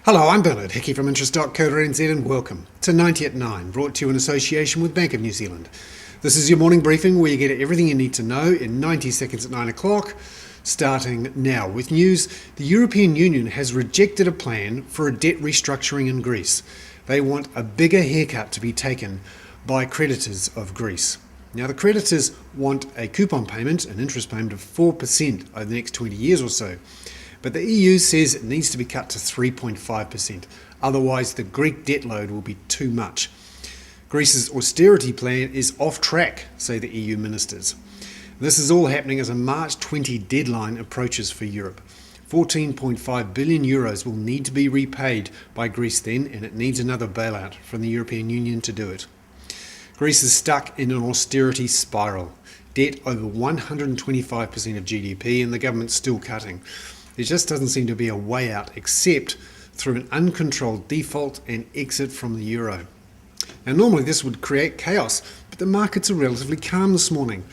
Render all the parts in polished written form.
Hello, I'm Bernard Hickey from Eurostoxx and welcome to 90 at 9, brought to you in association with Bank of New Zealand. This is your morning briefing where you get everything you need to know in 90 seconds at 9 o'clock, starting now with news. The European Union has rejected a plan for a debt restructuring in Greece. They want a bigger haircut to be taken by creditors of Greece. Now, the creditors want a coupon payment, an interest payment of 4% over the next 20 years or so. But the EU says it needs to be cut to 3.5%. Otherwise, the Greek debt load will be too much. Greece's austerity plan is off track, say the EU ministers. This is all happening as a March 20 deadline approaches for Europe. 14.5 billion euros will need to be repaid by Greece then, and it needs another bailout from the European Union to do it. Greece is stuck in an austerity spiral. Debt over 125% of GDP, and the government's still cutting. There just doesn't seem to be a way out except through an uncontrolled default and exit from the euro. Now, normally this would create chaos, but the markets are relatively calm this morning.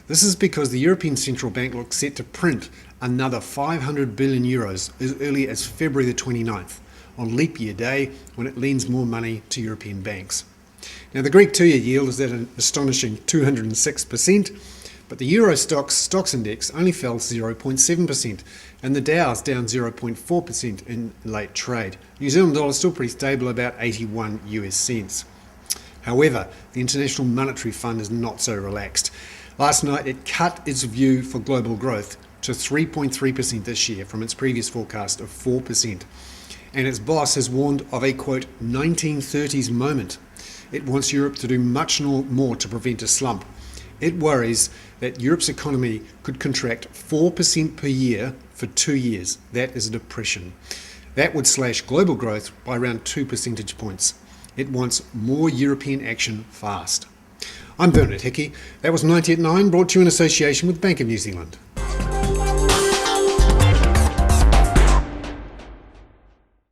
This is because the European Central Bank looks set to print another 500 billion euros as early as February the 29th, on leap year day, when it lends more money to European banks. Now, the Greek two-year yield is at an astonishing 206%, but the Eurostoxx stocks index only fell 0.7%, and the Dow's down 0.4% in late trade. New Zealand dollar is still pretty stable, about 81 US cents. However, the International Monetary Fund is not so relaxed. Last night it cut its view for global growth to 3.3% this year from its previous forecast of 4%. And its boss has warned of a, quote, 1930s moment. It wants Europe to do much more to prevent a slump. It worries that Europe's economy could contract 4% per year for 2 years. That is a depression. That would slash global growth by around 2 percentage points. It wants more European action fast. I'm Bernard Hickey. That was 90 at 9, brought to you in association with Bank of New Zealand.